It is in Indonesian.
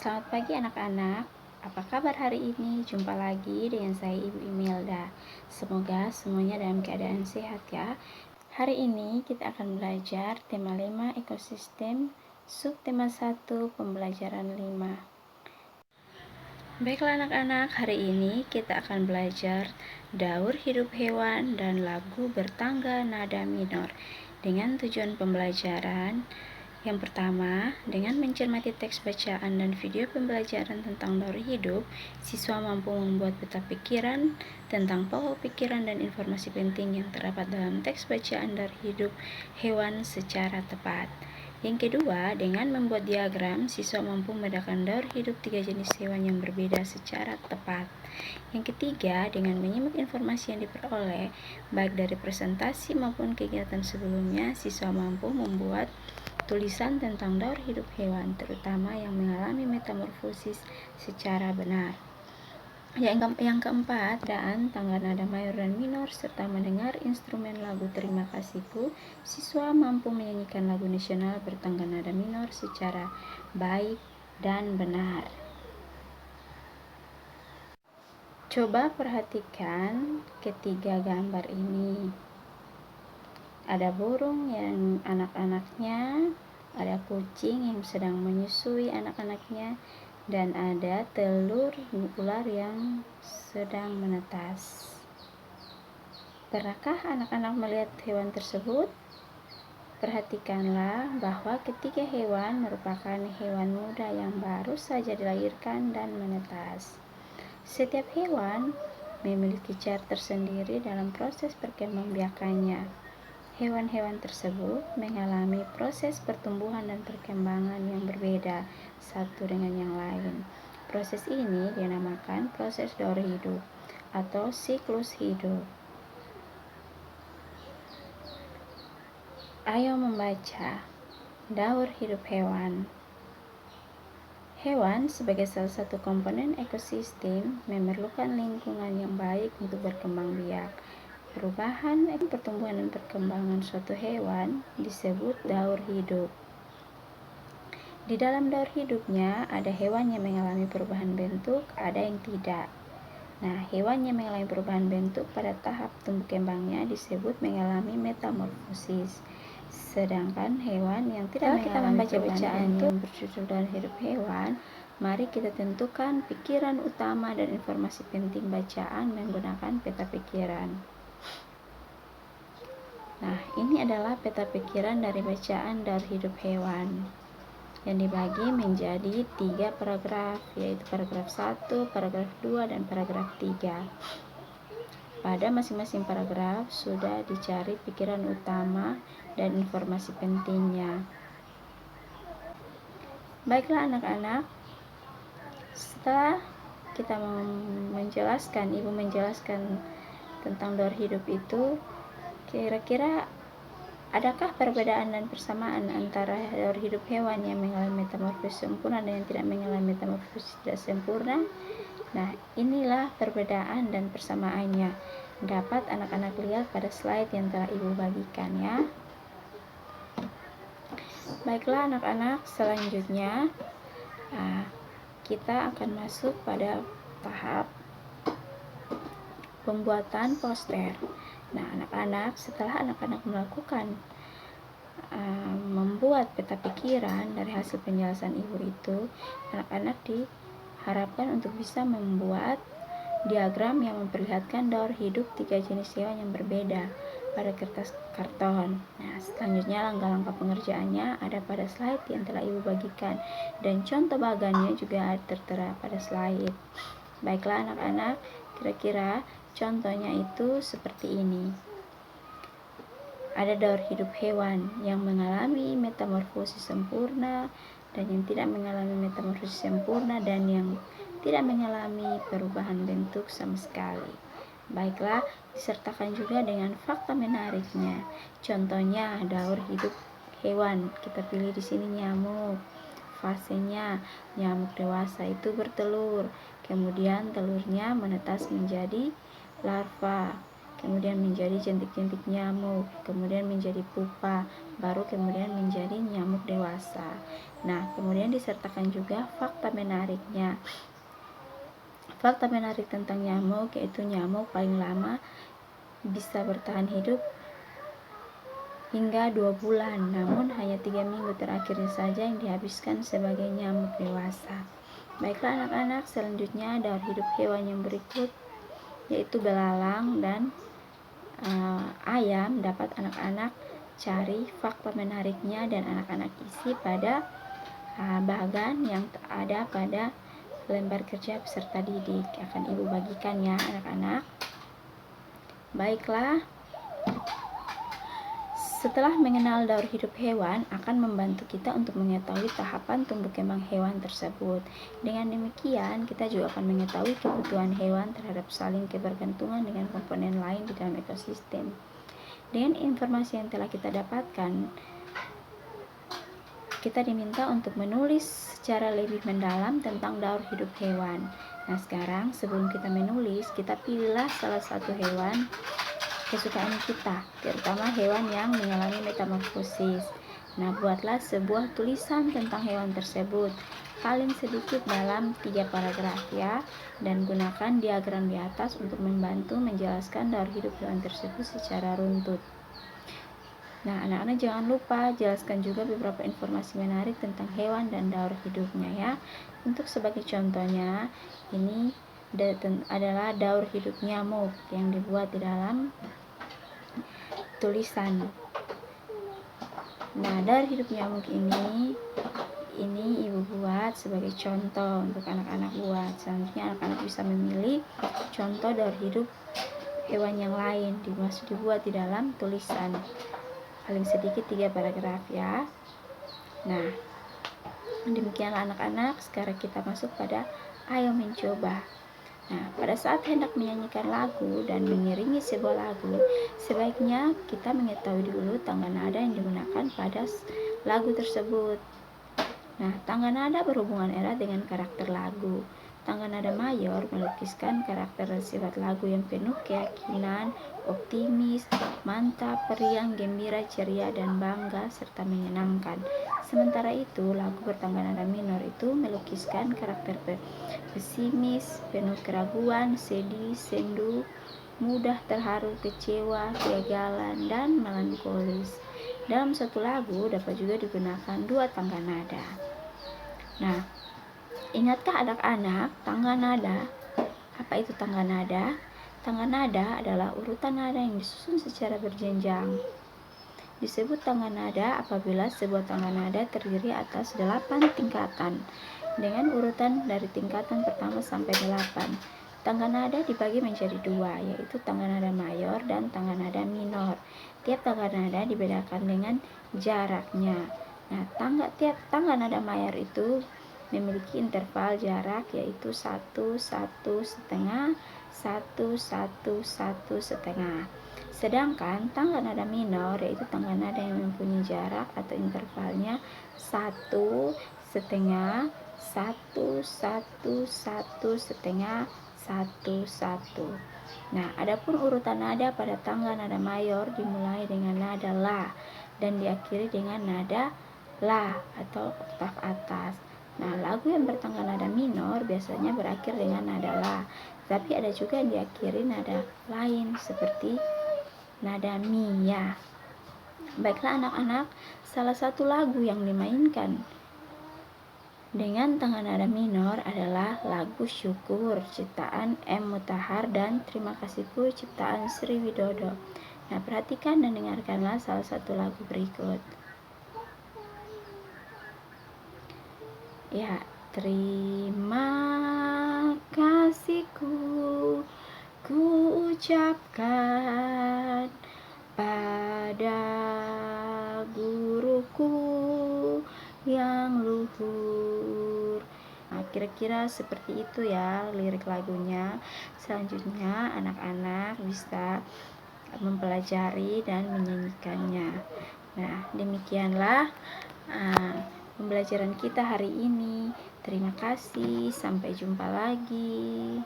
Selamat pagi anak-anak. Apa kabar hari ini? Jumpa lagi dengan saya Ibu Imelda. Semoga semuanya dalam keadaan sehat ya. Hari ini kita akan belajar tema 5 ekosistem, subtema 1 pembelajaran 5. Baiklah anak-anak, hari ini kita akan belajar daur hidup hewan dan lagu bertangga nada minor. Dengan tujuan pembelajaran, yang pertama, dengan mencermati teks bacaan dan video pembelajaran tentang daur hidup, siswa mampu membuat peta pikiran tentang pokok pikiran dan informasi penting yang terdapat dalam teks bacaan daur hidup hewan secara tepat. Yang kedua, dengan membuat diagram, siswa mampu membedakan daur hidup 3 jenis hewan yang berbeda secara tepat. Yang ketiga, dengan menyimak informasi yang diperoleh, baik dari presentasi maupun kegiatan sebelumnya, siswa mampu membuat tulisan tentang daur hidup hewan, terutama yang mengalami metamorfosis secara benar. Yang keempat, daan tangga nada mayor dan minor serta mendengar instrumen lagu Terima Kasihku, siswa mampu menyanyikan lagu nasional bertangga nada minor secara baik dan benar. Coba perhatikan ketiga gambar ini. Ada burung yang anak-anaknya, ada kucing yang sedang menyusui anak-anaknya, dan ada telur ular yang sedang menetas. Pernahkah anak-anak melihat hewan tersebut? Perhatikanlah bahwa ketiga hewan merupakan hewan muda yang baru saja dilahirkan dan menetas. Setiap hewan memiliki cara tersendiri dalam proses perkembangbiakannya. Hewan-hewan tersebut mengalami proses pertumbuhan dan perkembangan yang berbeda satu dengan yang lain. Proses ini dinamakan proses daur hidup atau siklus hidup. Ayo membaca daur hidup hewan. Hewan sebagai salah satu komponen ekosistem memerlukan lingkungan yang baik untuk berkembang biak. Perubahan, pertumbuhan dan perkembangan suatu hewan disebut daur hidup. Di dalam daur hidupnya ada hewan yang mengalami perubahan bentuk, ada yang tidak. Nah, hewan yang mengalami perubahan bentuk pada tahap tumbuh kembangnya disebut mengalami metamorfosis. Sedangkan hewan yang tidak mengalami perubahan bentuk yang berjudul daur hidup hewan, mari kita tentukan pikiran utama dan informasi penting bacaan menggunakan peta pikiran. Nah, ini adalah peta pikiran dari bacaan daur hidup hewan yang dibagi menjadi 3 paragraf, yaitu paragraf 1, paragraf 2, dan paragraf 3. Pada masing-masing paragraf sudah dicari pikiran utama dan informasi pentingnya. Baiklah anak-anak, setelah kita Ibu menjelaskan tentang daur hidup itu, kira-kira adakah perbedaan dan persamaan antara daur hidup hewan yang mengalami metamorfosis sempurna dan yang tidak mengalami metamorfosis tidak sempurna? Nah, inilah perbedaan dan persamaannya. Dapat anak-anak lihat pada slide yang telah Ibu bagikan ya. Baiklah anak-anak, selanjutnya kita akan masuk pada tahap pembuatan poster. Nah, anak-anak, setelah anak-anak melakukan membuat peta pikiran dari hasil penjelasan Ibu itu, anak-anak diharapkan untuk bisa membuat diagram yang memperlihatkan daur hidup 3 jenis hewan yang berbeda pada kertas karton. Nah, selanjutnya langkah-langkah pengerjaannya ada pada slide yang telah Ibu bagikan, dan contoh bagannya juga tertera pada slide. Baiklah anak-anak, kira-kira contohnya itu seperti ini. Ada daur hidup hewan yang mengalami metamorfosis sempurna dan yang tidak mengalami metamorfosis sempurna dan yang tidak mengalami perubahan bentuk sama sekali. Baiklah, disertakan juga dengan fakta menariknya. Contohnya daur hidup hewan, kita pilih di sini nyamuk. Fasenya, nyamuk dewasa itu bertelur, kemudian telurnya menetas menjadi larva. kemudian menjadi jentik-jentik nyamuk, kemudian menjadi pupa, baru kemudian menjadi nyamuk dewasa. Nah, kemudian disertakan juga fakta menariknya. Fakta menarik tentang nyamuk yaitu nyamuk paling lama bisa bertahan hidup hingga 2 bulan, namun hanya 3 minggu terakhirnya saja yang dihabiskan sebagai nyamuk dewasa. Baiklah anak-anak, selanjutnya daur hidup hewan yang berikut yaitu belalang dan ayam. Dapat anak-anak cari fakta menariknya dan anak-anak isi pada bagan yang ada pada lembar kerja peserta didik. Akan Ibu bagikan ya anak-anak. Baiklah, setelah mengenal daur hidup hewan akan membantu kita untuk mengetahui tahapan tumbuh kembang hewan tersebut. Dengan demikian, kita juga akan mengetahui kebutuhan hewan terhadap saling kebergantungan dengan komponen lain di dalam ekosistem. Dengan informasi yang telah kita dapatkan, kita diminta untuk menulis secara lebih mendalam tentang daur hidup hewan. Nah, sekarang sebelum kita menulis, kita pilihlah salah satu hewan kesukaan kita, terutama hewan yang mengalami metamorfosis. Nah, buatlah sebuah tulisan tentang hewan tersebut, paling sedikit dalam 3 paragraf ya, dan gunakan diagram di atas untuk membantu menjelaskan daur hidup hewan tersebut secara runtut. Nah, anak-anak jangan lupa jelaskan juga beberapa informasi menarik tentang hewan dan daur hidupnya ya. Untuk sebagai contohnya, ini adalah daur hidup nyamuk yang dibuat di dalam tulisan. Nah, daur hidup nyamuk ini Ibu buat sebagai contoh untuk anak-anak buat. Selanjutnya anak-anak bisa memilih contoh daur hidup hewan yang lain dibuat di dalam tulisan. Paling sedikit 3 paragraf ya. Nah, demikianlah anak-anak. Sekarang kita masuk pada ayo mencoba. Nah, pada saat hendak menyanyikan lagu dan mengiringi sebuah lagu, sebaiknya kita mengetahui dulu tangga nada yang digunakan pada lagu tersebut. Nah, tangga nada berhubungan erat dengan karakter lagu. Tangga nada mayor melukiskan karakter dan sifat lagu yang penuh keyakinan, optimis, mantap, periang, gembira, ceria, dan bangga, serta menyenangkan. Sementara itu, lagu bertangga nada minor itu melukiskan karakter pesimis, penuh keraguan, sedih, sendu, mudah terharu, kecewa, kegagalan, dan melankolis. Dalam satu lagu dapat juga digunakan 2 tangga nada. Nah, ingatkah anak-anak tangga nada? Apa itu tangga nada? Tangga nada adalah urutan nada yang disusun secara berjenjang. Disebut tangga nada apabila sebuah tangga nada terdiri atas 8 tingkatan dengan urutan dari tingkatan pertama sampai 8. Tangga nada dibagi menjadi 2, yaitu tangga nada mayor dan tangga nada minor. Tiap tangga nada dibedakan dengan jaraknya. Nah, tiap tangga nada mayor itu memiliki interval jarak yaitu 1, 1, setengah, 1, 1, 1, setengah. Sedangkan tangga nada minor yaitu tangga nada yang mempunyai jarak atau intervalnya 1, setengah, 1, 1, 1, setengah, 1, 1. Nah, adapun urutan nada pada tangga nada mayor dimulai dengan nada la dan diakhiri dengan nada la atau oktav atas. Nah, lagu yang bertangga nada minor biasanya berakhir dengan nada la, tapi ada juga yang diakhiri nada lain seperti nada mi ya. Baiklah anak-anak, salah satu lagu yang dimainkan dengan tangga nada minor adalah lagu Syukur ciptaan M. Mutahar dan Terima Kasihku ciptaan Sri Widodo. Nah, perhatikan dan dengarkanlah salah satu lagu berikut. Ya, terima kasihku ku ucapkan pada guruku yang luhur. Nah, kira-kira seperti itu ya lirik lagunya. Selanjutnya anak-anak bisa mempelajari dan menyanyikannya. Nah, demikianlah pembelajaran kita hari ini. Terima kasih, sampai jumpa lagi.